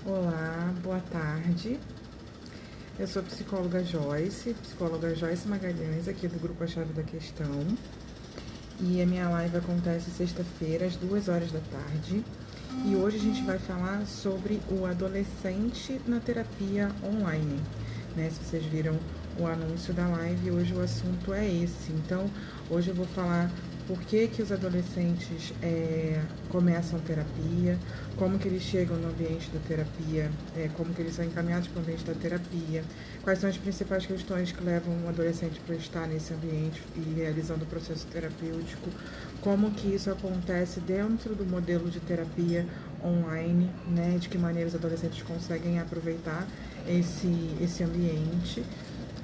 Olá, boa tarde. Eu sou psicóloga Joyce Magalhães, aqui do Grupo A Chave da Questão. E a minha live acontece sexta-feira, às 2 horas da tarde. E hoje a gente vai falar sobre o adolescente na terapia online. Né? Se vocês viram o anúncio da live, hoje o assunto é esse. Então, hoje eu vou falar por que os adolescentes começam terapia, como que eles chegam no ambiente da terapia, como que eles são encaminhados para o ambiente da terapia, quais são as principais questões que levam um adolescente para estar nesse ambiente e realizando o processo terapêutico, como que isso acontece dentro do modelo de terapia online, né, de que maneira os adolescentes conseguem aproveitar esse ambiente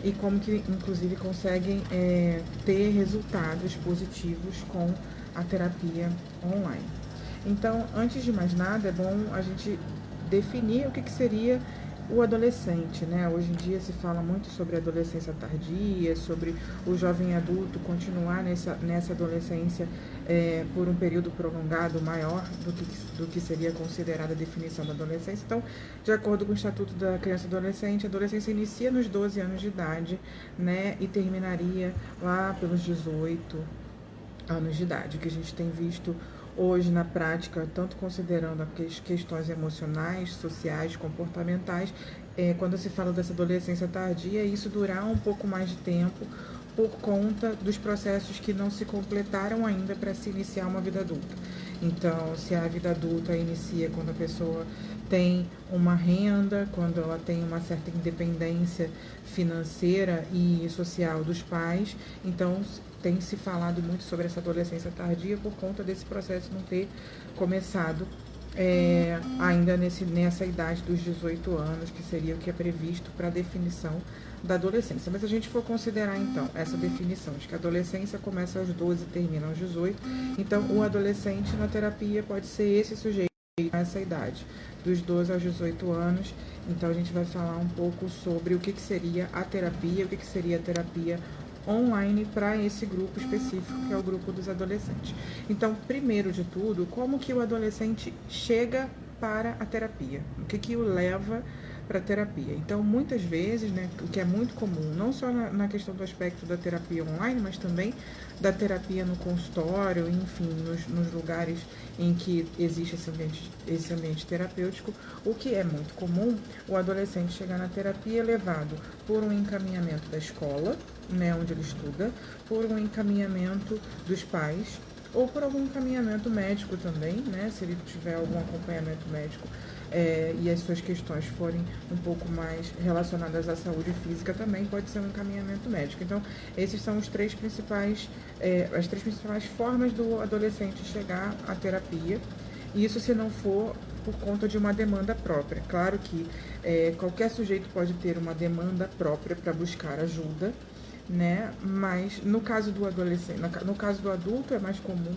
e como que, inclusive, conseguem ter resultados positivos com a terapia online. Então, antes de mais nada, é bom a gente definir o que seria o adolescente, né? Hoje em dia se fala muito sobre adolescência tardia, sobre o jovem adulto continuar nessa adolescência por um período prolongado maior do que seria considerada a definição da adolescência. Então, de acordo com o Estatuto da Criança e Adolescente, a adolescência inicia nos 12 anos de idade, né? E terminaria lá pelos 18 anos de idade, que a gente tem visto hoje na prática, tanto considerando as questões emocionais, sociais, comportamentais, quando se fala dessa adolescência tardia, isso durar um pouco mais de tempo por conta dos processos que não se completaram ainda para se iniciar uma vida adulta. Então, se a vida adulta inicia quando a pessoa tem uma renda, quando ela tem uma certa independência financeira e social dos pais, então tem se falado muito sobre essa adolescência tardia por conta desse processo não ter começado ainda nessa idade dos 18 anos, que seria o que é previsto para a definição da adolescência. Mas se a gente for considerar, então, essa definição de que a adolescência começa aos 12 e termina aos 18, então o adolescente na terapia pode ser esse sujeito nessa idade, dos 12 aos 18 anos. Então a gente vai falar um pouco sobre o que seria a terapia, o que seria a terapia online para esse grupo específico, que é o grupo dos adolescentes. Então, primeiro de tudo, como que o adolescente chega para a terapia? O que o leva para a terapia? Então, muitas vezes, né, o que é muito comum, não só na questão do aspecto da terapia online, mas também da terapia no consultório, enfim, nos lugares em que existe esse ambiente terapêutico, o que é muito comum, o adolescente chegar na terapia levado por um encaminhamento da escola, né, onde ele estuda, por um encaminhamento dos pais, ou por algum encaminhamento médico também, né, se ele tiver algum acompanhamento médico e as suas questões forem um pouco mais relacionadas à saúde física, também pode ser um encaminhamento médico. Então, esses são as três principais formas do adolescente chegar à terapia. Isso se não for por conta de uma demanda própria. Claro que qualquer sujeito pode ter uma demanda própria para buscar ajuda, né? Mas no caso do adolescente, no caso do adulto, é mais comum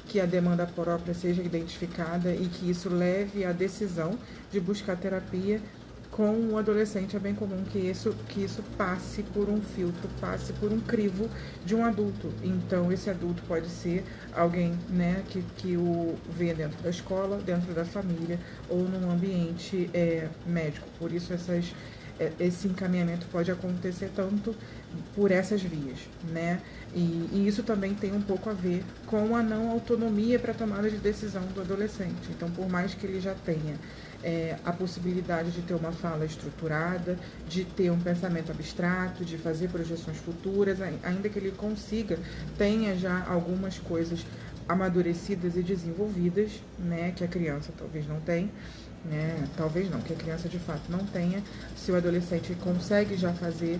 que a demanda própria seja identificada e que isso leve à decisão de buscar terapia. Com o adolescente é bem comum que isso passe por um filtro, passe por um crivo de um adulto. Então esse adulto pode ser alguém, né, que o vê dentro da escola, dentro da família ou num ambiente médico. Por isso esse encaminhamento pode acontecer tanto por essas vias, né? E isso também tem um pouco a ver com a não autonomia para a tomada de decisão do adolescente. Então, por mais que ele já tenha a possibilidade de ter uma fala estruturada, de ter um pensamento abstrato, de fazer projeções futuras, ainda que ele consiga, tenha já algumas coisas amadurecidas e desenvolvidas, né, que a criança talvez não tenha, né, talvez não, que a criança de fato não tenha. Se o adolescente consegue já fazer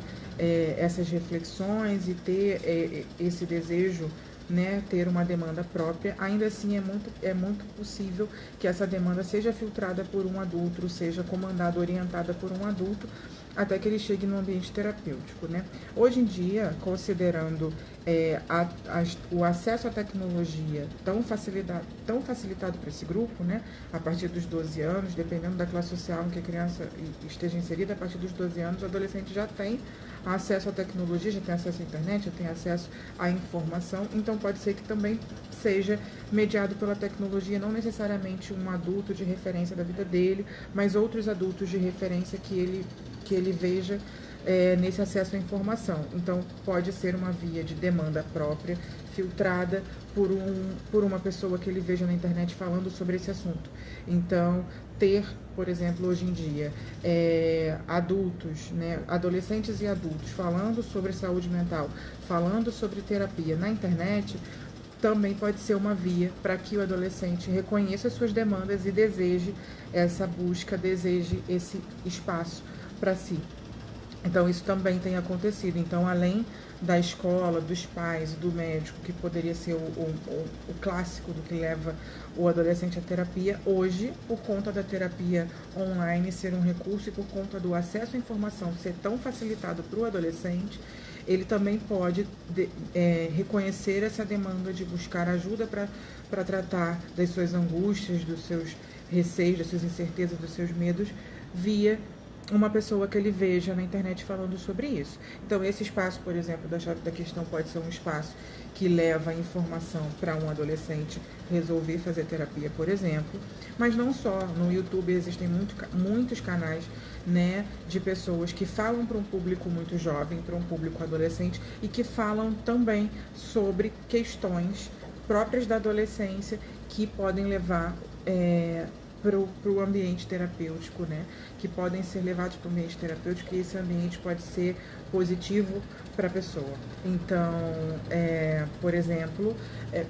essas reflexões e ter esse desejo, né, ter uma demanda própria, ainda assim é muito possível que essa demanda seja filtrada por um adulto, seja comandada, orientada por um adulto, até que ele chegue no ambiente terapêutico, né? Hoje em dia, considerando o acesso à tecnologia tão facilitado para esse grupo, né? A partir dos 12 anos, dependendo da classe social em que a criança esteja inserida, a partir dos 12 anos, o adolescente já tem acesso à tecnologia, já tem acesso à internet, já tem acesso à informação, então pode ser que também seja mediado pela tecnologia, não necessariamente um adulto de referência da vida dele, mas outros adultos de referência que ele veja nesse acesso à informação. Então, pode ser uma via de demanda própria, filtrada por uma pessoa que ele veja na internet falando sobre esse assunto. Então, ter, por exemplo, hoje em dia, adultos, né, adolescentes e adultos falando sobre saúde mental, falando sobre terapia na internet, também pode ser uma via para que o adolescente reconheça suas demandas e deseje essa busca, deseje esse espaço para si. Então, isso também tem acontecido. Então, além da escola, dos pais, do médico, que poderia ser o clássico do que leva o adolescente à terapia, hoje, por conta da terapia online ser um recurso e por conta do acesso à informação ser tão facilitado para o adolescente, ele também pode reconhecer essa demanda de buscar ajuda para tratar das suas angústias, dos seus receios, das suas incertezas, dos seus medos, via uma pessoa que ele veja na internet falando sobre isso. Então, esse espaço, por exemplo, da Chave da Questão pode ser um espaço que leva informação para um adolescente resolver fazer terapia, por exemplo. Mas não só. No YouTube existem muitos canais, né, de pessoas que falam para um público muito jovem, para um público adolescente, e que falam também sobre questões próprias da adolescência que podem levar para o ambiente terapêutico, né? Que podem ser levados para o ambiente terapêutico e esse ambiente pode ser positivo para a pessoa. Então, por exemplo,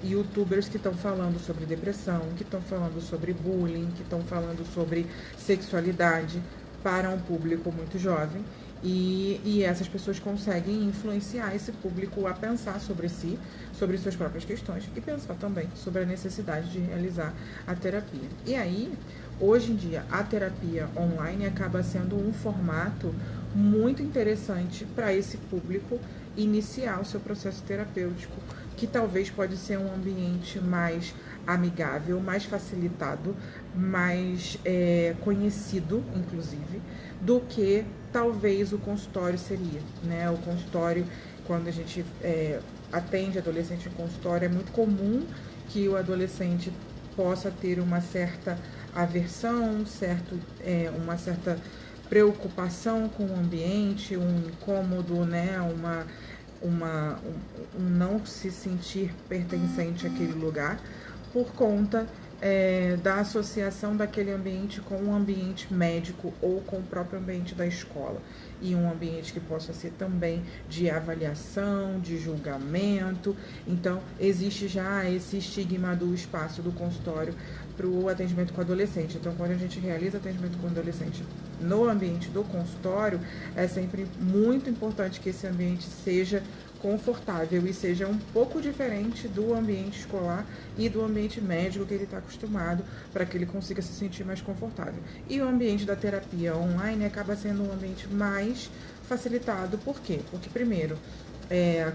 youtubers que estão falando sobre depressão, que estão falando sobre bullying, que estão falando sobre sexualidade para um público muito jovem. E essas pessoas conseguem influenciar esse público a pensar sobre si, sobre suas próprias questões e pensar também sobre a necessidade de realizar a terapia. E aí, hoje em dia, a terapia online acaba sendo um formato muito interessante para esse público iniciar o seu processo terapêutico, que talvez pode ser um ambiente mais amigável, mais facilitado, mais conhecido, inclusive, do que talvez o consultório seria, né? O consultório, quando a gente atende adolescente em consultório, é muito comum que o adolescente possa ter uma certa aversão, uma certa preocupação com o ambiente, um incômodo, né? Um não se sentir pertencente àquele lugar por conta da associação daquele ambiente com o ambiente médico ou com o próprio ambiente da escola. E um ambiente que possa ser também de avaliação, de julgamento. Então, existe já esse estigma do espaço do consultório para o atendimento com adolescente. Então, quando a gente realiza atendimento com adolescente no ambiente do consultório, é sempre muito importante que esse ambiente seja confortável e seja um pouco diferente do ambiente escolar e do ambiente médico que ele está acostumado, para que ele consiga se sentir mais confortável. E o ambiente da terapia online acaba sendo um ambiente mais facilitado. Por quê? Porque, primeiro,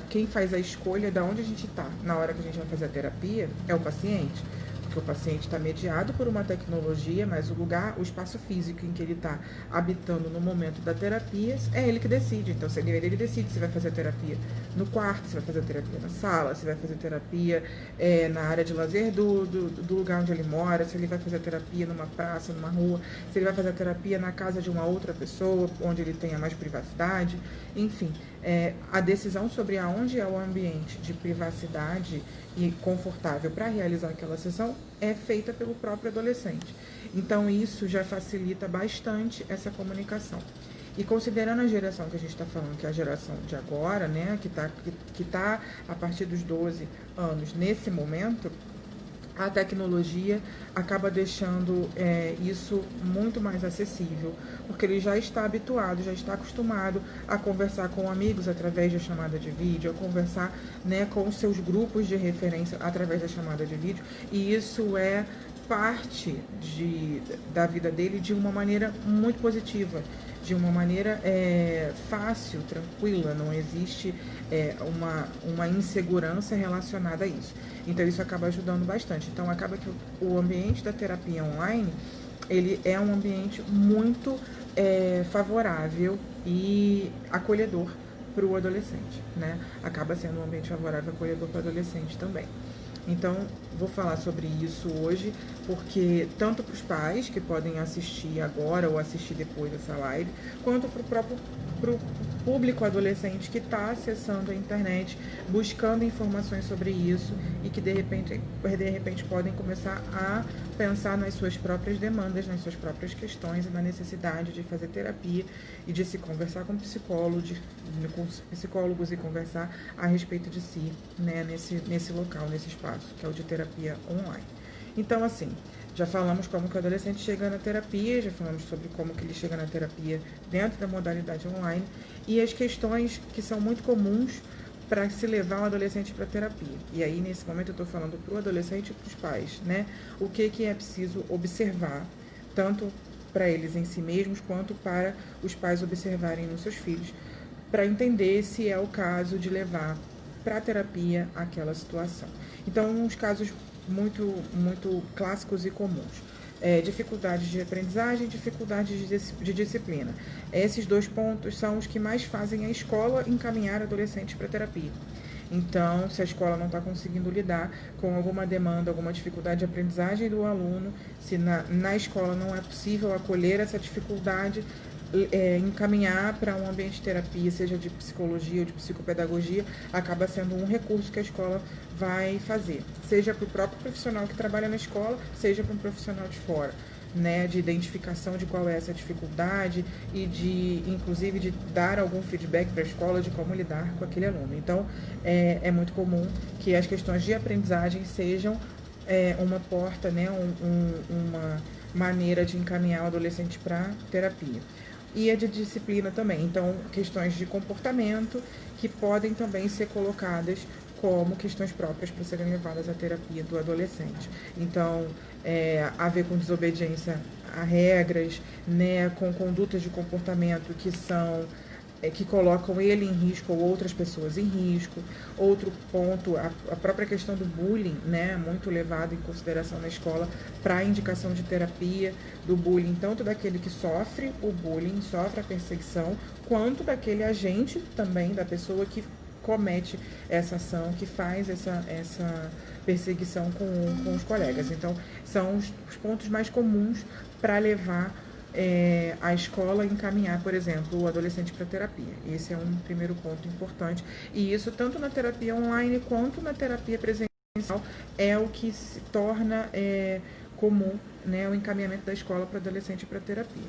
quem faz a escolha de onde a gente está na hora que a gente vai fazer a terapia é o paciente. Porque o paciente está mediado por uma tecnologia, mas o espaço físico em que ele está habitando no momento da terapia, é ele que decide. Então, ele decide se vai fazer a terapia no quarto, se vai fazer a terapia na sala, se vai fazer terapia na área de lazer do lugar onde ele mora, se ele vai fazer a terapia numa praça, numa rua, se ele vai fazer a terapia na casa de uma outra pessoa, onde ele tenha mais privacidade. Enfim, a decisão sobre aonde é o ambiente de privacidade e confortável para realizar aquela sessão é feita pelo próprio adolescente. Então, isso já facilita bastante essa comunicação. E considerando a geração que a gente está falando, que é a geração de agora, né, que tá a partir dos 12 anos nesse momento, a tecnologia acaba deixando isso muito mais acessível, porque ele já está habituado, já está acostumado a conversar com amigos através da chamada de vídeo, a conversar, né, com seus grupos de referência através da chamada de vídeo, e isso é parte da vida dele de uma maneira muito positiva, de uma maneira fácil, tranquila, não existe uma insegurança relacionada a isso. Então isso acaba ajudando bastante. Então acaba que o ambiente da terapia online, ele é um ambiente muito favorável e acolhedor para o adolescente, né? Acaba sendo um ambiente favorável e acolhedor para o adolescente também. Então, vou falar sobre isso hoje, porque tanto para os pais que podem assistir agora ou assistir depois dessa live, quanto para o próprio público adolescente que está acessando a internet, buscando informações sobre isso e que de repente podem começar a pensar nas suas próprias demandas, nas suas próprias questões e na necessidade de fazer terapia e de se conversar com psicólogos e conversar a respeito de si, né, nesse local, nesse espaço, que é o de terapia online. Então, assim, já falamos como que o adolescente chega na terapia, já falamos sobre como que ele chega na terapia dentro da modalidade online e as questões que são muito comuns para se levar o adolescente para terapia. E aí, nesse momento, eu estou falando para o adolescente e para os pais, né? O que é preciso observar, tanto para eles em si mesmos, quanto para os pais observarem nos seus filhos, para entender se é o caso de levar para a terapia aquela situação. Então, uns casos muito clássicos e comuns. Dificuldades de aprendizagem, dificuldades de disciplina. Esses dois pontos são os que mais fazem a escola encaminhar adolescentes para terapia. Então, se a escola não está conseguindo lidar com alguma demanda, alguma dificuldade de aprendizagem do aluno, se na escola não é possível acolher essa dificuldade, encaminhar para um ambiente de terapia, seja de psicologia ou de psicopedagogia, acaba sendo um recurso que a escola vai fazer, seja para o próprio profissional que trabalha na escola, seja para um profissional de fora, né, de identificação de qual é essa dificuldade e inclusive de dar algum feedback para a escola de como lidar com aquele aluno. Então, é muito comum que as questões de aprendizagem sejam uma porta, né, uma maneira de encaminhar o adolescente para terapia. E a de disciplina também. Então, questões de comportamento que podem também ser colocadas como questões próprias para serem levadas à terapia do adolescente. Então, a ver com desobediência a regras, né, com condutas de comportamento que colocam ele em risco ou outras pessoas em risco. Outro ponto, a própria questão do bullying, né, muito levado em consideração na escola para a indicação de terapia do bullying, tanto daquele que sofre o bullying, sofre a perseguição, quanto daquele agente também, da pessoa que comete essa ação, que faz essa perseguição com os colegas. Então, são os pontos mais comuns para levar a escola encaminhar, por exemplo, o adolescente para terapia. Esse é um primeiro ponto importante. E isso, tanto na terapia online quanto na terapia presencial, é o que se torna comum, né, o encaminhamento da escola para o adolescente para terapia.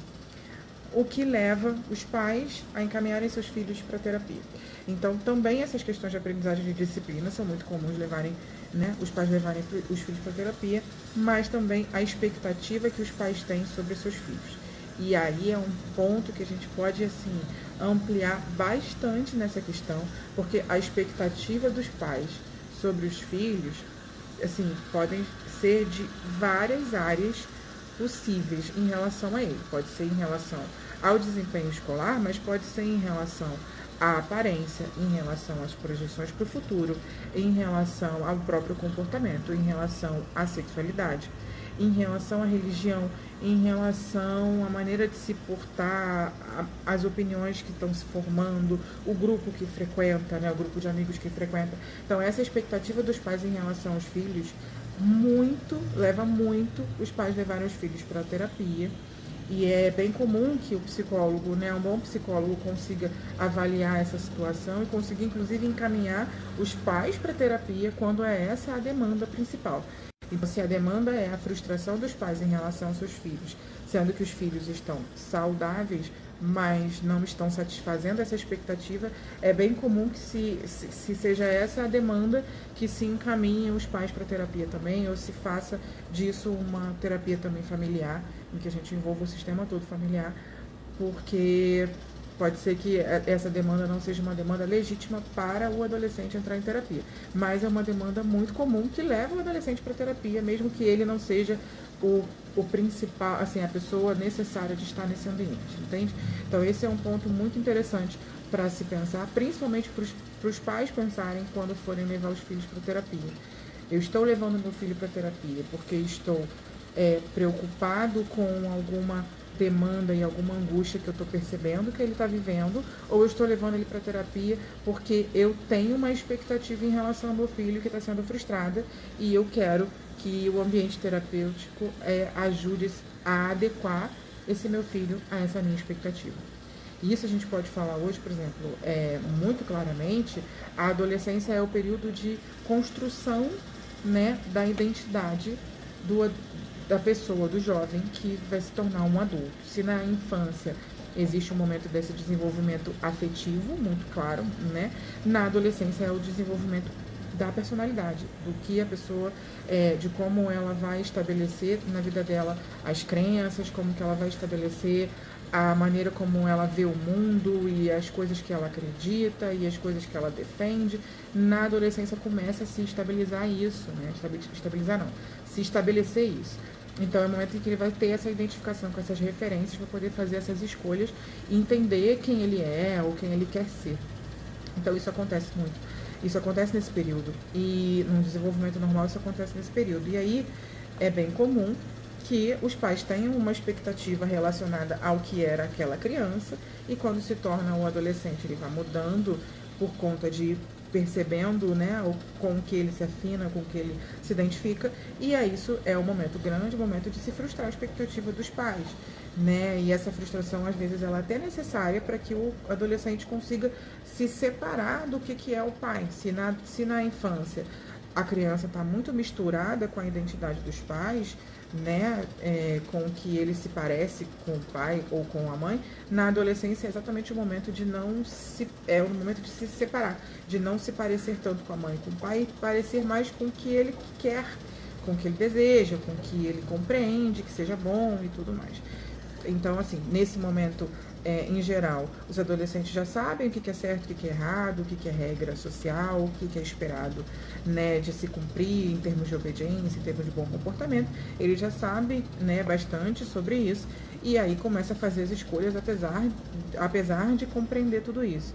O que leva os pais a encaminharem seus filhos para terapia. Então, também essas questões de aprendizagem de disciplina são muito comuns os pais levarem os filhos para terapia, mas também a expectativa que os pais têm sobre seus filhos. E aí é um ponto que a gente pode, assim, ampliar bastante nessa questão, porque a expectativa dos pais sobre os filhos, assim, podem ser de várias áreas possíveis em relação a ele. Pode ser em relação ao desempenho escolar, mas pode ser em relação à aparência, em relação às projeções para o futuro, em relação ao próprio comportamento, em relação à sexualidade, em relação à religião, em relação à maneira de se portar, as opiniões que estão se formando, o grupo que frequenta, né, o grupo de amigos que frequenta. Então, essa expectativa dos pais em relação aos filhos leva muito os pais levarem os filhos para a terapia. E é bem comum que o psicólogo, né, um bom psicólogo, consiga avaliar essa situação e consiga, inclusive, encaminhar os pais para a terapia quando é essa a demanda principal. Então, se a demanda é a frustração dos pais em relação aos seus filhos, sendo que os filhos estão saudáveis, mas não estão satisfazendo essa expectativa, é bem comum que se seja essa a demanda que se encaminhe os pais para a terapia também, ou se faça disso uma terapia também familiar, em que a gente envolva o sistema todo familiar, porque pode ser que essa demanda não seja uma demanda legítima para o adolescente entrar em terapia, mas é uma demanda muito comum que leva o adolescente para terapia, mesmo que ele não seja o principal, assim, a pessoa necessária de estar nesse ambiente, entende? Então esse é um ponto muito interessante para se pensar, principalmente para os pais pensarem quando forem levar os filhos para terapia. Eu estou levando meu filho para terapia porque estou preocupado com alguma demanda e alguma angústia que eu estou percebendo que ele está vivendo, ou eu estou levando ele para terapia porque eu tenho uma expectativa em relação ao meu filho que está sendo frustrada e eu quero que o ambiente terapêutico ajude a adequar esse meu filho a essa minha expectativa. E isso a gente pode falar hoje, por exemplo, muito claramente, a adolescência é o período de construção, né, da identidade da pessoa, do jovem que vai se tornar um adulto. Se na infância existe um momento desse desenvolvimento afetivo, muito claro, né? Na adolescência é o desenvolvimento da personalidade, do que a pessoa, de como ela vai estabelecer na vida dela as crenças, como que ela vai estabelecer a maneira como ela vê o mundo e as coisas que ela acredita e as coisas que ela defende. Na adolescência começa a se estabilizar isso, né? Estabilizar não, se estabelecer isso. Então é o momento em que ele vai ter essa identificação com essas referências para poder fazer essas escolhas e entender quem ele é ou quem ele quer ser. Então isso acontece muito. Isso acontece nesse período. E no desenvolvimento normal isso acontece nesse período. E aí é bem comum que os pais tenham uma expectativa relacionada ao que era aquela criança e quando se torna um adolescente ele vai mudando por conta de percebendo, né, com o que ele se afina, com o que ele se identifica, e aí isso é um momento grande, um momento de se frustrar a expectativa dos pais, né, e essa frustração às vezes ela é até necessária para que o adolescente consiga se separar do que é o pai. Se na infância a criança está muito misturada com a identidade dos pais, né, com o que ele se parece com o pai ou com a mãe, na adolescência é exatamente o momento de o momento de se separar, de não se parecer tanto com a mãe e com o pai, e parecer mais com o que ele quer, com o que ele deseja, com o que ele compreende, que seja bom e tudo mais. Então, assim, nesse momento, em geral, os adolescentes já sabem o que é certo, o que é errado, o que é regra social, o que é esperado, né, de se cumprir em termos de obediência, em termos de bom comportamento. Ele já sabe, né, bastante sobre isso e aí começa a fazer as escolhas apesar de compreender tudo isso.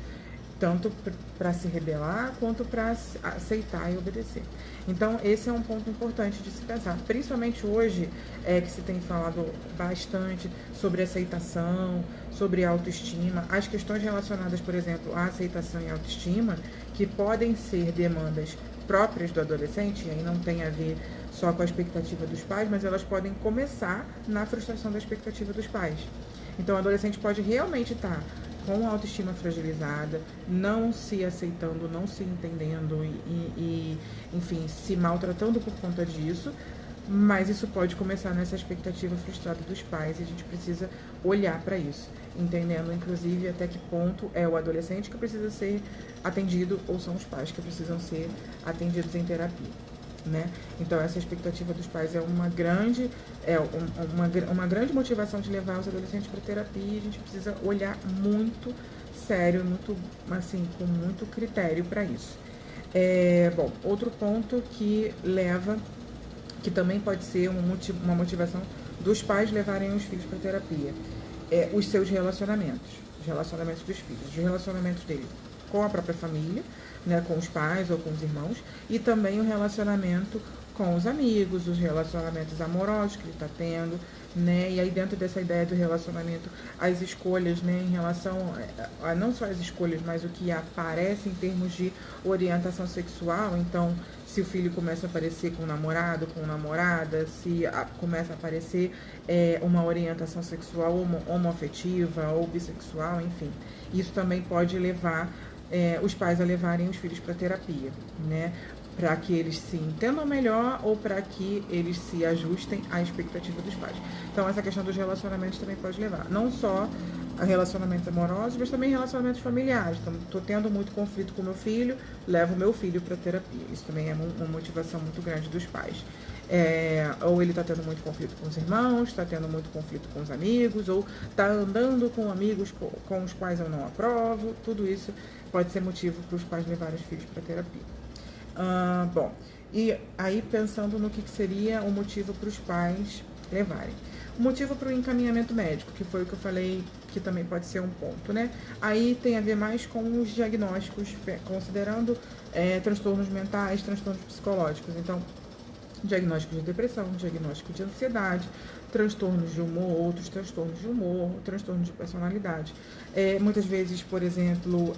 Tanto para se rebelar quanto para aceitar e obedecer. Então, esse é um ponto importante de se pensar, principalmente hoje, que se tem falado bastante sobre aceitação, sobre autoestima, as questões relacionadas, por exemplo, à aceitação e autoestima, que podem ser demandas próprias do adolescente, e aí não tem a ver só com a expectativa dos pais, mas elas podem começar na frustração da expectativa dos pais. Então, o adolescente pode realmente estar com a autoestima fragilizada, não se aceitando, não se entendendo e, enfim, se maltratando por conta disso, mas isso pode começar nessa expectativa frustrada dos pais e a gente precisa olhar para isso, entendendo, inclusive, até que ponto é o adolescente que precisa ser atendido ou são os pais que precisam ser atendidos em terapia. Né? Então essa expectativa dos pais é uma grande motivação de levar os adolescentes para terapia e a gente precisa olhar muito sério, muito assim, com muito critério para isso. Bom, outro ponto que também pode ser uma motivação dos pais levarem os filhos para terapia, os seus relacionamentos, os relacionamentos dos filhos, os relacionamentos dele com a própria família, né, com os pais ou com os irmãos, e também o relacionamento com os amigos, os relacionamentos amorosos que ele está tendo, né, e aí dentro dessa ideia do relacionamento, as escolhas, né, em relação a não só as escolhas, mas o que aparece em termos de orientação sexual. Então, se o filho começa a aparecer com um namorado, com namorada, se começa a aparecer uma orientação sexual homoafetiva ou bissexual, enfim, isso também pode levar os pais a levarem os filhos para terapia, né? Para que eles se entendam melhor ou para que eles se ajustem à expectativa dos pais. Então, essa questão dos relacionamentos também pode levar, não só a relacionamentos amorosos, mas também relacionamentos familiares. Então, estou tendo muito conflito com meu filho, levo meu filho para terapia. Isso também é uma motivação muito grande dos pais. Ou ele está tendo muito conflito com os irmãos, está tendo muito conflito com os amigos, ou está andando com amigos com os quais eu não aprovo. Tudo isso pode ser motivo para os pais levarem os filhos para terapia. Bom, e aí pensando no que seria o motivo para os pais levarem. O motivo para o encaminhamento médico, que foi o que eu falei, que também pode ser um ponto, né? Aí tem a ver mais com os diagnósticos, considerando transtornos mentais, transtornos psicológicos. Então, diagnóstico de depressão, diagnóstico de ansiedade, transtornos de humor, outros transtornos de humor, transtornos de personalidade. Muitas vezes, por exemplo,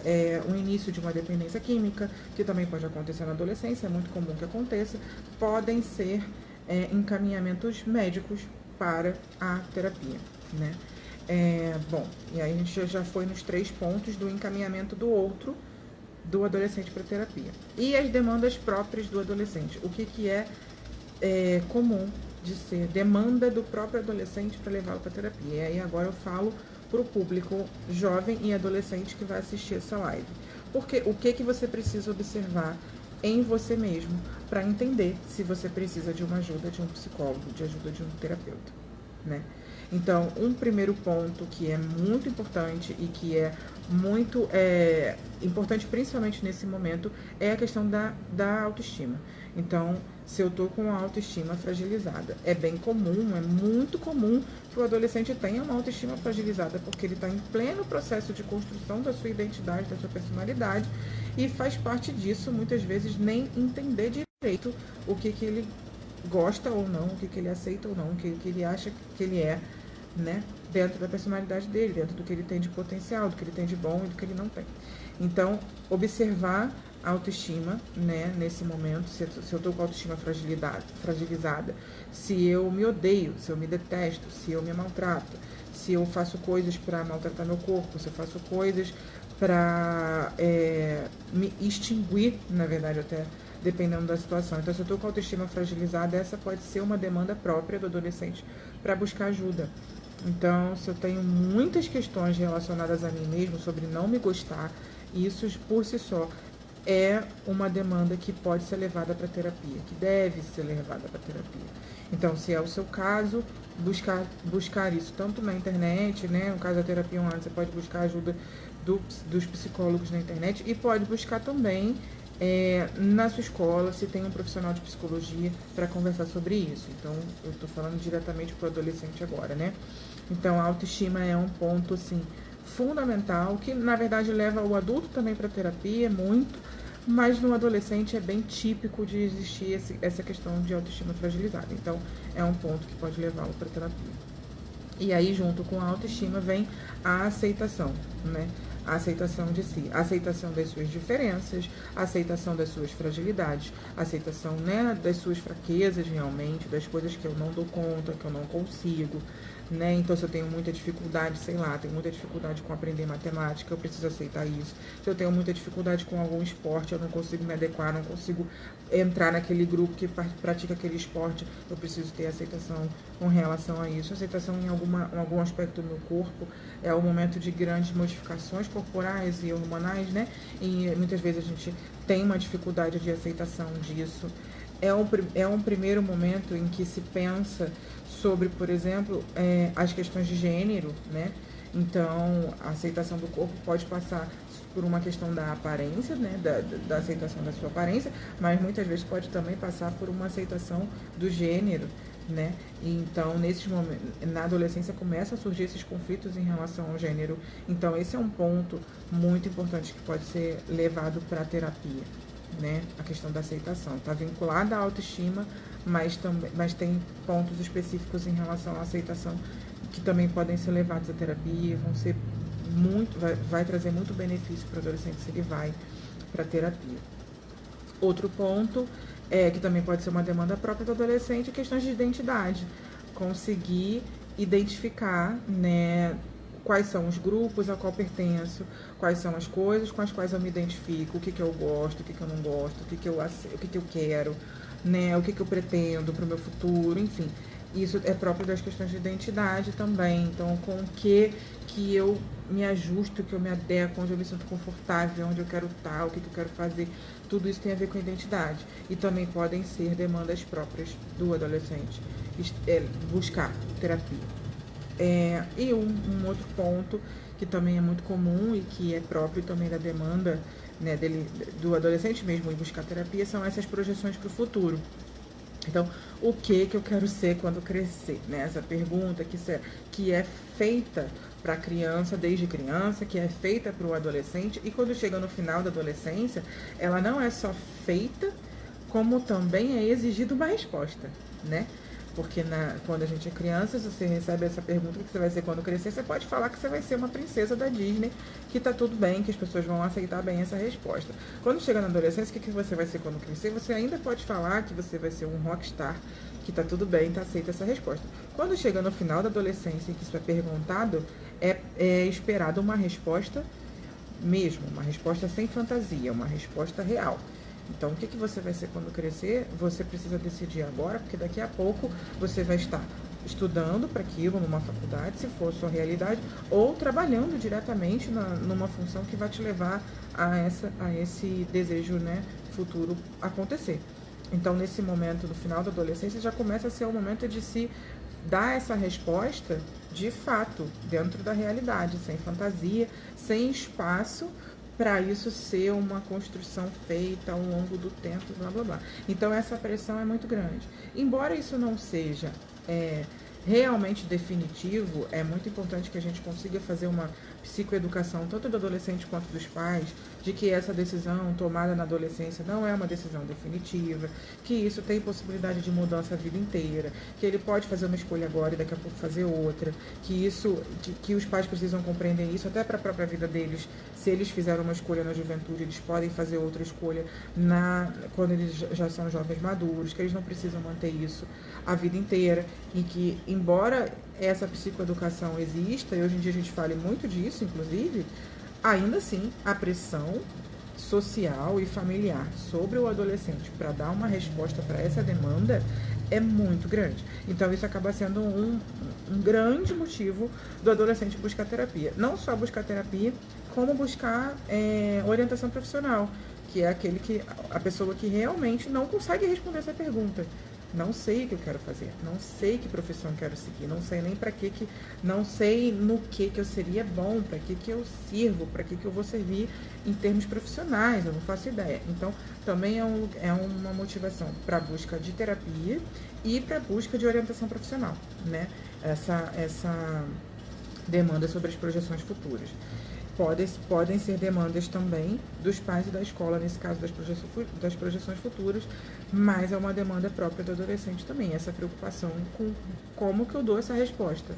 o início de uma dependência química, que também pode acontecer na adolescência, é muito comum que aconteça, podem ser encaminhamentos médicos para a terapia, né? Bom, e aí a gente já foi nos 3 pontos do encaminhamento do outro, do adolescente para terapia. E as demandas próprias do adolescente. O que é comum de ser demanda do próprio adolescente para levá-lo para terapia. E aí agora eu falo para o público jovem e adolescente que vai assistir essa live. Porque o que você precisa observar em você mesmo para entender se você precisa de uma ajuda de um psicólogo, de ajuda de um terapeuta, né? Então, um primeiro ponto que é muito importante e que é muito importante, principalmente nesse momento, é a questão da autoestima. Então, se eu tô com a autoestima fragilizada, é bem comum, é muito comum que o adolescente tenha uma autoestima fragilizada, porque ele está em pleno processo de construção da sua identidade, da sua personalidade, e faz parte disso, muitas vezes, nem entender direito o que ele gosta ou não, o que ele aceita ou não, o que ele acha que ele é, né? Dentro da personalidade dele, dentro do que ele tem de potencial, do que ele tem de bom e do que ele não tem. Então, observar a autoestima, né, nesse momento, se eu tô com a autoestima fragilizada, se eu me odeio, se eu me detesto, se eu me maltrato, se eu faço coisas para maltratar meu corpo, se eu faço coisas para me extinguir, na verdade, até dependendo da situação. Então, se eu estou com a autoestima fragilizada, essa pode ser uma demanda própria do adolescente para buscar ajuda. Então, se eu tenho muitas questões relacionadas a mim mesmo, sobre não me gostar, isso por si só é uma demanda que pode ser levada para terapia, que deve ser levada para terapia. Então, se é o seu caso, buscar isso tanto na internet, né? No caso da terapia online, você pode buscar ajuda dos psicólogos na internet e pode buscar também na sua escola, se tem um profissional de psicologia para conversar sobre isso. Então, eu estou falando diretamente para o adolescente agora, né? Então, a autoestima é um ponto, assim, fundamental, que na verdade leva o adulto também para terapia, muito, mas no adolescente é bem típico de existir essa questão de autoestima fragilizada. Então, é um ponto que pode levá-lo para terapia. E aí, junto com a autoestima, vem a aceitação, né? A aceitação de si, a aceitação das suas diferenças, a aceitação das suas fragilidades, a aceitação, né, das suas fraquezas realmente, das coisas que eu não dou conta, que eu não consigo, né? Então, se eu tenho muita dificuldade, sei lá, tenho muita dificuldade com aprender matemática, eu preciso aceitar isso. Se eu tenho muita dificuldade com algum esporte, eu não consigo me adequar, não consigo entrar naquele grupo que pratica aquele esporte, eu preciso ter aceitação com relação a isso. Aceitação em algum aspecto do meu corpo é o momento de grandes modificações corporais e hormonais, né? E muitas vezes a gente tem uma dificuldade de aceitação disso. É um primeiro momento em que se pensa sobre, por exemplo, as questões de gênero, né? Então, a aceitação do corpo pode passar por uma questão da aparência, né? Da aceitação da sua aparência, mas muitas vezes pode também passar por uma aceitação do gênero, né? Então, nesses momentos, na adolescência começam a surgir esses conflitos em relação ao gênero. Então, esse é um ponto muito importante que pode ser levado para a terapia, né? A questão da aceitação está vinculada à autoestima, mas tem pontos específicos em relação à aceitação que também podem ser levados à terapia, vão ser vai trazer muito benefício para o adolescente se ele vai para a terapia. Outro ponto que também pode ser uma demanda própria do adolescente, questões de identidade, conseguir identificar, né, quais são os grupos a qual pertenço, quais são as coisas com as quais eu me identifico, o que eu gosto, o que eu não gosto, o que eu quero, né, o que eu pretendo para o meu futuro, enfim. Isso é próprio das questões de identidade também. Então, com o que eu me ajusto, que eu me adequo, onde eu me sinto confortável, onde eu quero estar, o que eu quero fazer, tudo isso tem a ver com a identidade. E também podem ser demandas próprias do adolescente, buscar terapia. E um outro ponto que também é muito comum e que é próprio também da demanda, né, do adolescente mesmo em buscar terapia, são essas projeções para o futuro. Então, o que eu quero ser quando crescer, né? Essa pergunta que é feita para a criança desde criança, que é feita para o adolescente, e quando chega no final da adolescência, ela não é só feita, como também é exigido uma resposta, né? Porque quando a gente é criança, se você recebe essa pergunta, o que você vai ser quando crescer, você pode falar que você vai ser uma princesa da Disney, que tá tudo bem, que as pessoas vão aceitar bem essa resposta. Quando chega na adolescência, o que você vai ser quando crescer? Você ainda pode falar que você vai ser um rockstar, que tá tudo bem, tá aceita essa resposta. Quando chega no final da adolescência e que isso é perguntado, é esperado uma resposta mesmo, uma resposta sem fantasia, uma resposta real. Então, o que você vai ser quando crescer? Você precisa decidir agora, porque daqui a pouco você vai estar estudando para aquilo numa faculdade, se for sua realidade, ou trabalhando diretamente numa função que vai te levar a esse desejo, né, futuro acontecer. Então, nesse momento, no final da adolescência, já começa a ser o momento de se dar essa resposta de fato, dentro da realidade, sem fantasia, sem espaço para isso ser uma construção feita ao longo do tempo, blá blá blá. Então essa pressão é muito grande. Embora isso não seja realmente definitivo, é muito importante que a gente consiga fazer uma psicoeducação, tanto do adolescente quanto dos pais, de que essa decisão tomada na adolescência não é uma decisão definitiva, que isso tem possibilidade de mudança a vida inteira, que ele pode fazer uma escolha agora e daqui a pouco fazer outra, que os pais precisam compreender isso até para a própria vida deles. Se eles fizeram uma escolha na juventude, eles podem fazer outra escolha quando eles já são jovens maduros, que eles não precisam manter isso a vida inteira, e que, embora essa psicoeducação exista, e hoje em dia a gente fale muito disso, inclusive, ainda assim a pressão social e familiar sobre o adolescente para dar uma resposta para essa demanda é muito grande. Então isso acaba sendo um grande motivo do adolescente buscar terapia. Não só buscar terapia, como buscar orientação profissional, que é a pessoa que realmente não consegue responder essa pergunta. Não sei o que eu quero fazer, não sei que profissão quero seguir, não sei nem para não sei no que eu seria bom, para que eu sirvo, para que eu vou servir em termos profissionais, eu não faço ideia. Então, também é uma motivação para busca de terapia e para busca de orientação profissional, né? Essa demanda sobre as projeções futuras. Podem ser demandas também dos pais e da escola, nesse caso das projeções futuras, mas é uma demanda própria do adolescente também, essa preocupação com como que eu dou essa resposta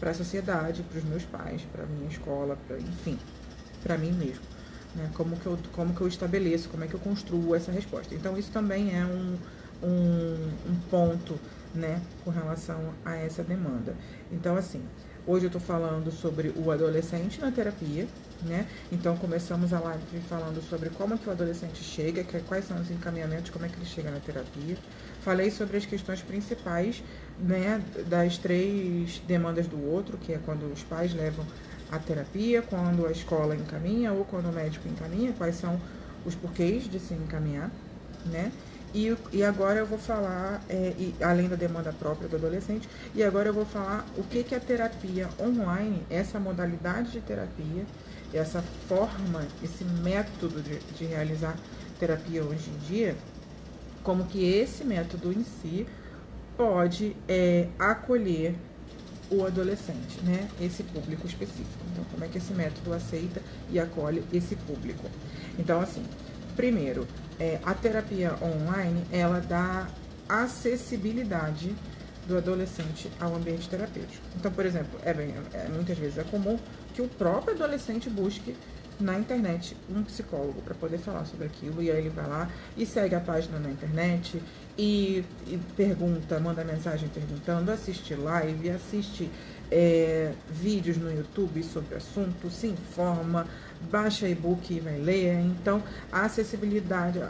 para a sociedade, para os meus pais, para a minha escola, enfim, para mim mesmo. Né? Como que eu estabeleço, como é que eu construo essa resposta. Então, isso também é um ponto, né, com relação a essa demanda. Então, assim, hoje eu estou falando sobre o adolescente na terapia, né? Então começamos a live falando sobre como que o adolescente chega, quais são os encaminhamentos, como é que ele chega na terapia. Falei sobre as questões principais, né, das 3 demandas do outro, que é quando os pais levam a terapia, quando a escola encaminha ou quando o médico encaminha, quais são os porquês de se encaminhar, né? E agora eu vou falar, além da demanda própria do adolescente, e agora eu vou falar o que a terapia online, essa modalidade de terapia, essa forma, esse método de realizar terapia hoje em dia, como que esse método em si pode acolher o adolescente, né? Esse público específico. Então, como é que esse método aceita e acolhe esse público? Então, assim, primeiro, a terapia online, ela dá acessibilidade do adolescente ao ambiente terapêutico. Então, por exemplo, muitas vezes é comum que o próprio adolescente busque na internet um psicólogo para poder falar sobre aquilo, e aí ele vai lá e segue a página na internet e pergunta, manda mensagem perguntando, assiste live, assiste vídeos no YouTube sobre o assunto, se informa, baixa e-book e vai ler. Então, a acessibilidade,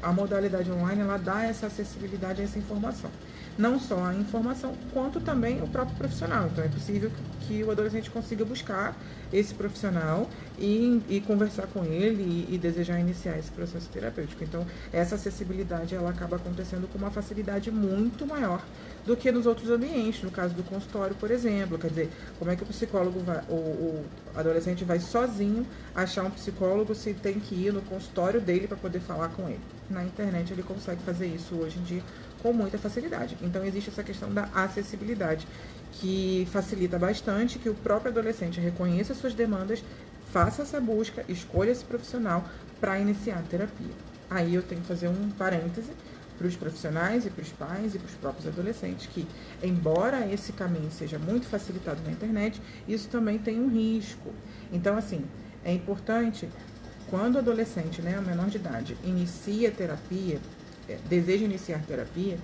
a modalidade online, ela dá essa acessibilidade a essa informação. Não só a informação, quanto também o próprio profissional. Então, é possível que o adolescente consiga buscar esse profissional e conversar com ele e desejar iniciar esse processo terapêutico. Então, essa acessibilidade, ela acaba acontecendo com uma facilidade muito maior do que nos outros ambientes, no caso do consultório, por exemplo. Quer dizer, como é que o psicólogo o adolescente vai sozinho achar um psicólogo se tem que ir no consultório dele para poder falar com ele? Na internet ele consegue fazer isso hoje em dia com muita facilidade. Então, existe essa questão da acessibilidade, que facilita bastante que o próprio adolescente reconheça suas demandas, faça essa busca, escolha esse profissional para iniciar a terapia. Aí eu tenho que fazer um parêntese para os profissionais e para os pais e para os próprios adolescentes, que, embora esse caminho seja muito facilitado na internet, isso também tem um risco. Então, assim, é importante, quando o adolescente, né, o menor de idade, inicia terapia, deseja iniciar terapia,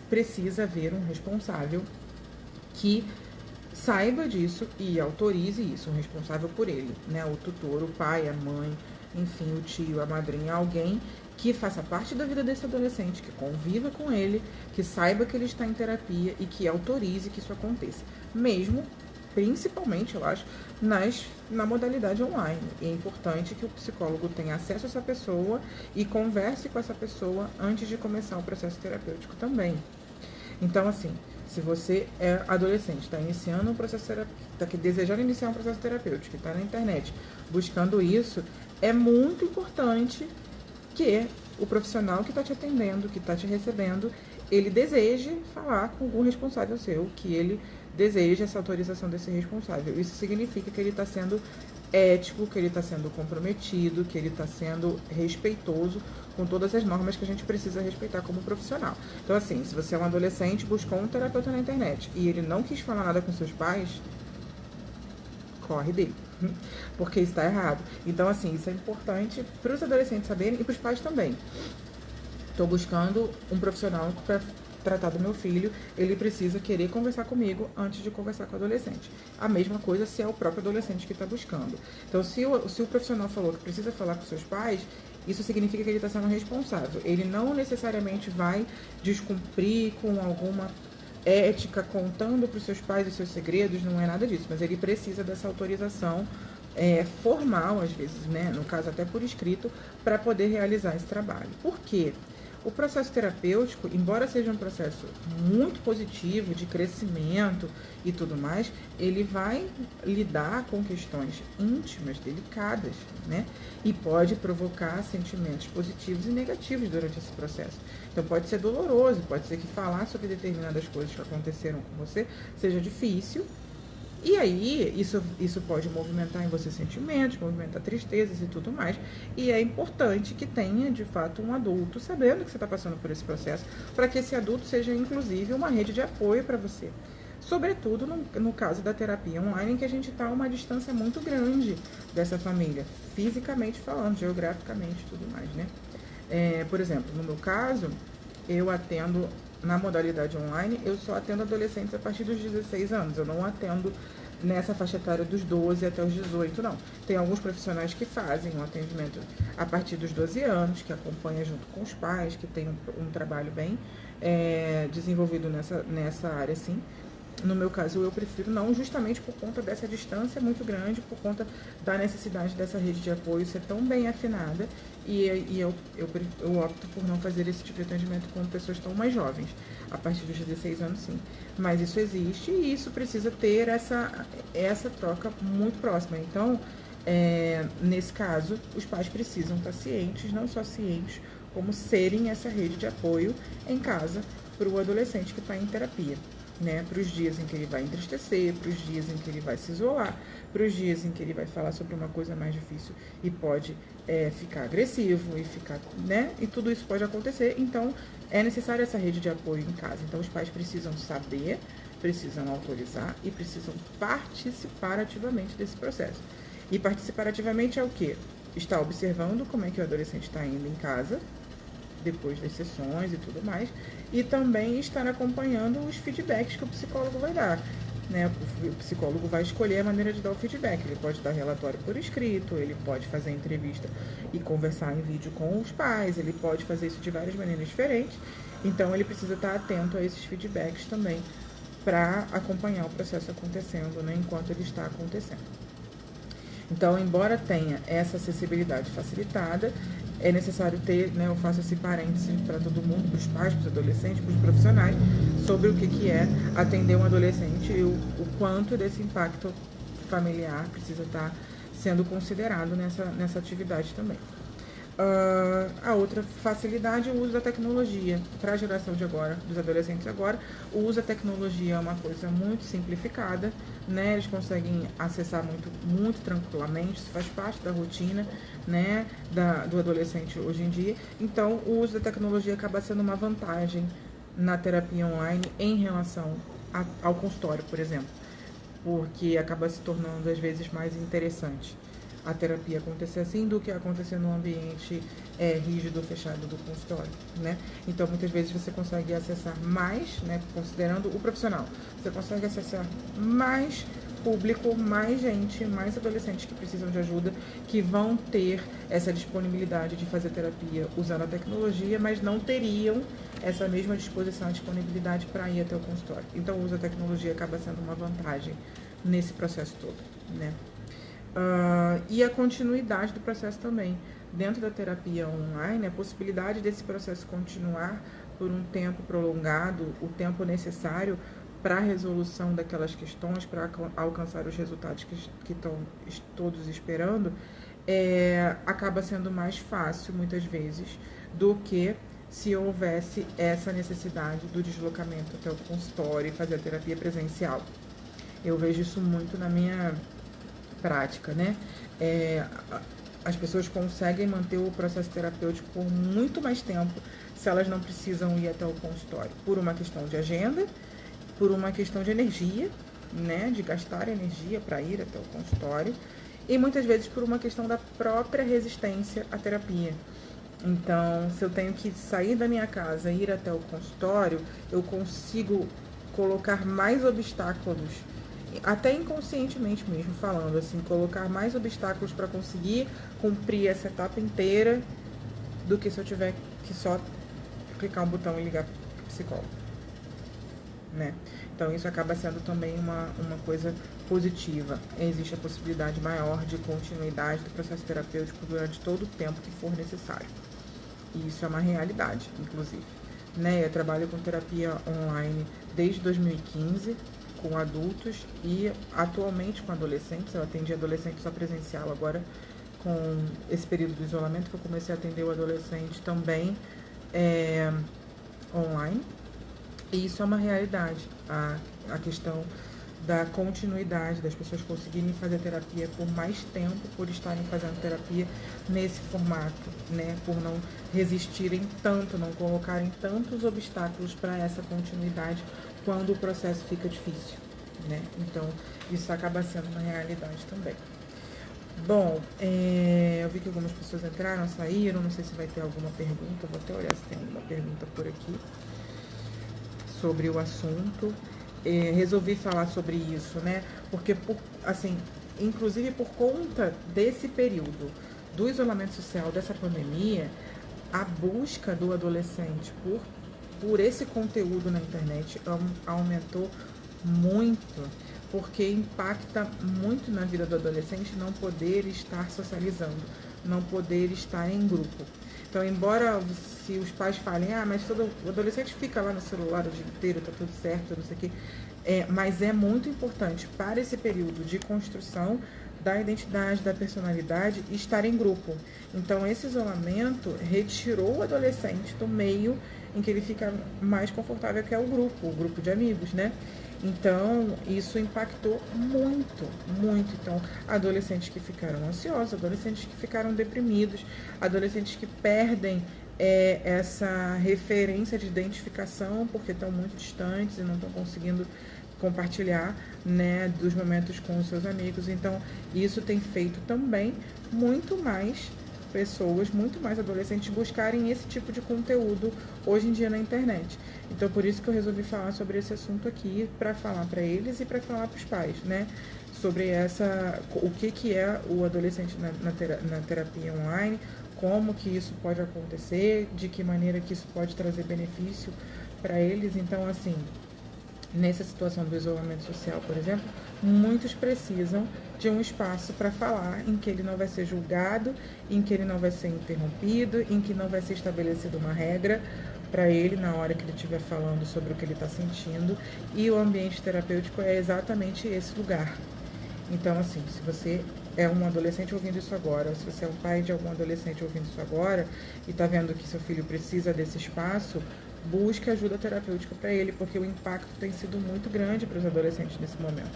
precisa haver um responsável que saiba disso e autorize isso, um responsável por ele, né, o tutor, o pai, a mãe, enfim, o tio, a madrinha, alguém que faça parte da vida desse adolescente, que conviva com ele, que saiba que ele está em terapia e que autorize que isso aconteça. Mesmo, principalmente, eu acho, na modalidade online. E é importante que o psicólogo tenha acesso a essa pessoa e converse com essa pessoa antes de começar o processo terapêutico também. Então, assim, se você é adolescente, está iniciando um processo terapêutico, está desejando iniciar um processo terapêutico, está na internet buscando isso, é muito importante que o profissional que está te atendendo, que está te recebendo, ele deseje falar com algum responsável seu, que ele deseje essa autorização desse responsável. Isso significa que ele está sendo ético, que ele está sendo comprometido, que ele está sendo respeitoso com todas as normas que a gente precisa respeitar como profissional. Então, assim, se você é um adolescente, buscou um terapeuta na internet e ele não quis falar nada com seus pais, corre dele, porque isso está errado. Então, assim, isso é importante para os adolescentes saberem e para os pais também. Estou buscando um profissional para tratar do meu filho, ele precisa querer conversar comigo antes de conversar com o adolescente. A mesma coisa se é o próprio adolescente que está buscando. Então, se o profissional falou que precisa falar com seus pais, isso significa que ele está sendo responsável. Ele não necessariamente vai descumprir com alguma ética, contando para os seus pais os seus segredos, não é nada disso, mas ele precisa dessa autorização formal, às vezes, né? No caso até por escrito, para poder realizar esse trabalho. Por quê? O processo terapêutico, embora seja um processo muito positivo, de crescimento e tudo mais, ele vai lidar com questões íntimas, delicadas, né? E pode provocar sentimentos positivos e negativos durante esse processo. Então pode ser doloroso, pode ser que falar sobre determinadas coisas que aconteceram com você seja difícil. E aí, isso pode movimentar em você sentimentos, movimentar tristezas e tudo mais. E é importante que tenha, de fato, um adulto sabendo que você está passando por esse processo, para que esse adulto seja, inclusive, uma rede de apoio para você. Sobretudo no caso da terapia online, em que a gente está a uma distância muito grande dessa família, fisicamente falando, geograficamente e tudo mais, né? Por exemplo, no meu caso, eu atendo... Na modalidade online, eu só atendo adolescentes a partir dos 16 anos. Eu não atendo nessa faixa etária dos 12 até os 18, não. Tem alguns profissionais que fazem um atendimento a partir dos 12 anos, que acompanha junto com os pais, que tem um trabalho bem desenvolvido nessa área, sim. No meu caso, eu prefiro não, justamente por conta dessa distância muito grande, por conta da necessidade dessa rede de apoio ser tão bem afinada, e eu opto por não fazer esse tipo de atendimento com pessoas tão mais jovens, a partir dos 16 anos, sim. Mas isso existe e isso precisa ter essa troca muito próxima. Então, nesse caso, os pais precisam estar cientes, não só cientes, como serem essa rede de apoio em casa para o adolescente que está em terapia. Né, para os dias em que ele vai entristecer, para os dias em que ele vai se isolar, para os dias em que ele vai falar sobre uma coisa mais difícil e pode ficar agressivo e ficar, né? E tudo isso pode acontecer, então é necessária essa rede de apoio em casa. Então os pais precisam saber, precisam autorizar e precisam participar ativamente desse processo. E participar ativamente é o quê? Está observando como é que o adolescente está indo em casa, depois das sessões e tudo mais, e também estar acompanhando os feedbacks que o psicólogo vai dar. Né? O psicólogo vai escolher a maneira de dar o feedback. Ele pode dar relatório por escrito, ele pode fazer entrevista e conversar em vídeo com os pais, ele pode fazer isso de várias maneiras diferentes. Então, ele precisa estar atento a esses feedbacks também para acompanhar o processo acontecendo, né, enquanto ele está acontecendo. Então, embora tenha essa acessibilidade facilitada, é necessário ter, né, eu faço esse parêntese para todo mundo, para os pais, para os adolescentes, para os profissionais, sobre o que é atender um adolescente e o quanto desse impacto familiar precisa estar sendo considerado nessa atividade também. A outra facilidade é o uso da tecnologia. Para a geração de agora, dos adolescentes agora, o uso da tecnologia é uma coisa muito simplificada, né? Eles conseguem acessar muito tranquilamente, isso faz parte da rotina, né, do adolescente hoje em dia. Então, o uso da tecnologia acaba sendo uma vantagem na terapia online em relação ao consultório, por exemplo, porque acaba se tornando às vezes mais interessante a terapia acontecer assim do que acontecer num ambiente rígido, fechado do consultório, né? Então, muitas vezes você consegue acessar mais, né, considerando o profissional, você consegue acessar mais público, mais gente, mais adolescentes que precisam de ajuda, que vão ter essa disponibilidade de fazer terapia usando a tecnologia, mas não teriam essa mesma disposição e disponibilidade para ir até o consultório. Então, o uso da tecnologia acaba sendo uma vantagem nesse processo todo, né? E a continuidade do processo também. Dentro da terapia online, a possibilidade desse processo continuar por um tempo prolongado, o tempo necessário para a resolução daquelas questões, para alcançar os resultados que estão todos esperando, acaba sendo mais fácil, muitas vezes, do que se houvesse essa necessidade do deslocamento até o consultório e fazer a terapia presencial. Eu vejo isso muito na minha prática, né? As pessoas conseguem manter o processo terapêutico por muito mais tempo se elas não precisam ir até o consultório, por uma questão de agenda, por uma questão de energia, né? De gastar energia para ir até o consultório, e muitas vezes por uma questão da própria resistência à terapia. Então, se eu tenho que sair da minha casa e ir até o consultório, eu consigo colocar mais obstáculos, até inconscientemente mesmo falando, assim, colocar mais obstáculos para conseguir cumprir essa etapa inteira do que se eu tiver que só clicar um botão e ligar pro psicólogo, né? Então isso acaba sendo também uma coisa positiva. Existe a possibilidade maior de continuidade do processo terapêutico durante todo o tempo que for necessário. E isso é uma realidade, inclusive, né? Eu trabalho com terapia online desde 2015, com adultos e atualmente com adolescentes. Eu atendi adolescente só presencial, agora com esse período do isolamento que eu comecei a atender o adolescente também online. E isso é uma realidade, a questão da continuidade, das pessoas conseguirem fazer terapia por mais tempo, por estarem fazendo terapia nesse formato, né? Por não resistirem tanto, não colocarem tantos obstáculos para essa continuidade quando o processo fica difícil, né? Então, isso acaba sendo uma realidade também. Bom, eu vi que algumas pessoas entraram, saíram, não sei se vai ter alguma pergunta, vou até olhar se tem alguma pergunta por aqui sobre o assunto. Resolvi falar sobre isso, né? Porque, inclusive por conta desse período do isolamento social, dessa pandemia, a busca do adolescente por esse conteúdo na internet aumentou muito, porque impacta muito na vida do adolescente não poder estar socializando, não poder estar em grupo. Então, embora se os pais falem, mas todo o adolescente fica lá no celular o dia inteiro, tá tudo certo, não sei o quê, mas é muito importante para esse período de construção da identidade, da personalidade, estar em grupo. Então, esse isolamento retirou o adolescente do meio em que ele fica mais confortável, que é o grupo de amigos, né? Então, isso impactou muito, muito. Então, adolescentes que ficaram ansiosos, adolescentes que ficaram deprimidos, adolescentes que perdem essa referência de identificação porque estão muito distantes e não estão conseguindo compartilhar, né, dos momentos com os seus amigos. Então, isso tem feito também muito mais pessoas, muito mais adolescentes buscarem esse tipo de conteúdo hoje em dia na internet. Então, por isso que eu resolvi falar sobre esse assunto aqui, para falar para eles e para falar para os pais, né? Sobre o que é o adolescente na terapia online, como que isso pode acontecer, de que maneira que isso pode trazer benefício para eles. Então, assim, nessa situação do isolamento social, por exemplo, muitos precisam de um espaço para falar em que ele não vai ser julgado, em que ele não vai ser interrompido, em que não vai ser estabelecida uma regra para ele na hora que ele estiver falando sobre o que ele está sentindo. E o ambiente terapêutico é exatamente esse lugar. Então, assim, se você é um adolescente ouvindo isso agora, ou se você é um pai de algum adolescente ouvindo isso agora e tá vendo que seu filho precisa desse espaço, busque ajuda terapêutica para ele, porque o impacto tem sido muito grande para os adolescentes nesse momento.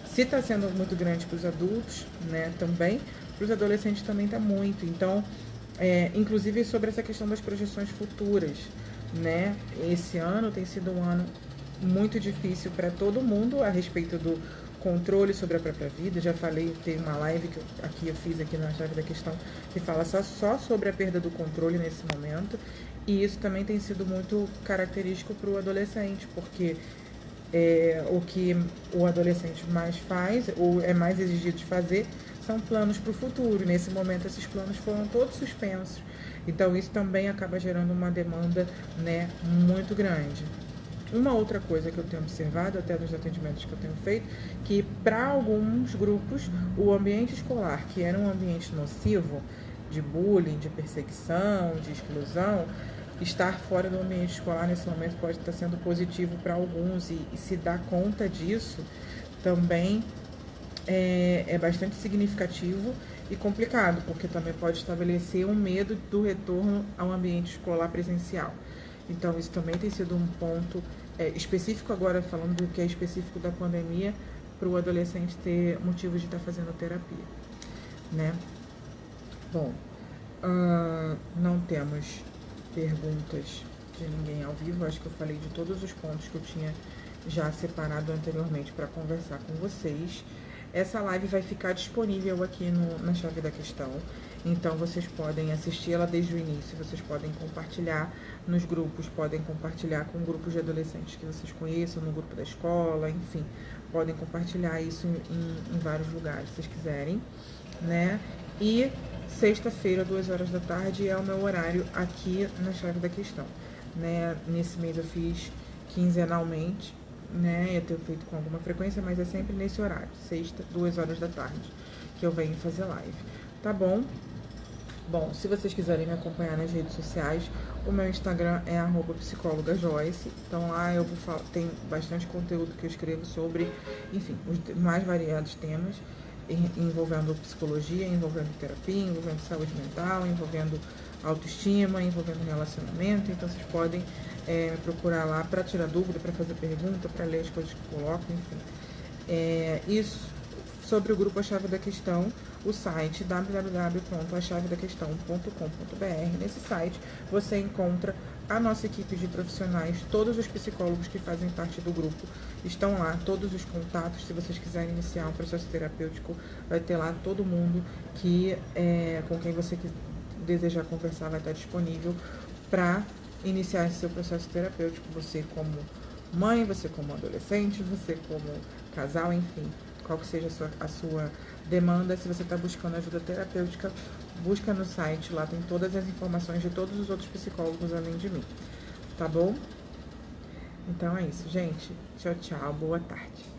Se está sendo muito grande para os adultos, né, também, para os adolescentes também está muito. Então, inclusive sobre essa questão das projeções futuras, né, esse ano tem sido um ano muito difícil para todo mundo a respeito do controle sobre a própria vida. Já falei, tem uma live que eu fiz aqui na Chave da Questão que fala só sobre a perda do controle nesse momento. E isso também tem sido muito característico para o adolescente, porque o que o adolescente mais faz, ou é mais exigido de fazer, são planos para o futuro. Nesse momento, esses planos foram todos suspensos. Então, isso também acaba gerando uma demanda, né, muito grande. Uma outra coisa que eu tenho observado, até nos atendimentos que eu tenho feito, que para alguns grupos, o ambiente escolar, que era um ambiente nocivo, de bullying, de perseguição, de exclusão, estar fora do ambiente escolar nesse momento pode estar sendo positivo para alguns, e se dar conta disso também é bastante significativo e complicado, porque também pode estabelecer um medo do retorno ao ambiente escolar presencial. Então, isso também tem sido um ponto específico, agora falando do que é específico da pandemia, para o adolescente ter motivos de estar fazendo terapia, né? Bom, não temos perguntas de ninguém ao vivo. Acho que eu falei de todos os pontos que eu tinha já separado anteriormente para conversar com vocês. Essa live vai ficar disponível aqui na Chave da Questão, então vocês podem assistir ela desde o início, vocês podem compartilhar nos grupos, podem compartilhar com grupos de adolescentes que vocês conheçam, no grupo da escola, enfim, podem compartilhar isso em vários lugares, se vocês quiserem, né? E sexta-feira, 2 horas da tarde, é o meu horário aqui na Chave da Questão, né? Nesse mês eu fiz quinzenalmente, né? Eu tenho feito com alguma frequência, mas é sempre nesse horário, sexta, 2 horas da tarde, que eu venho fazer live, tá bom? Bom, se vocês quiserem me acompanhar nas redes sociais, o meu Instagram é @psicólogajoyce. Então lá eu vou falar, tem bastante conteúdo que eu escrevo sobre, enfim, os mais variados temas envolvendo psicologia, envolvendo terapia, envolvendo saúde mental, envolvendo autoestima, envolvendo relacionamento. Então vocês podem me procurar lá para tirar dúvida, para fazer pergunta, para ler as coisas que eu coloco, enfim. Isso sobre o grupo A Chave da Questão, o site www.achavedaquestão.com.br. Nesse site você encontra a nossa equipe de profissionais, todos os psicólogos que fazem parte do grupo estão lá, todos os contatos. Se vocês quiserem iniciar um processo terapêutico, vai ter lá todo mundo que com quem você desejar conversar, vai estar disponível para iniciar esse seu processo terapêutico. Você como mãe, você como adolescente, você como casal, enfim, qual que seja a sua demanda. Se você está buscando ajuda terapêutica, busca no site, lá tem todas as informações de todos os outros psicólogos além de mim, tá bom? Então é isso, gente. Tchau, tchau, boa tarde.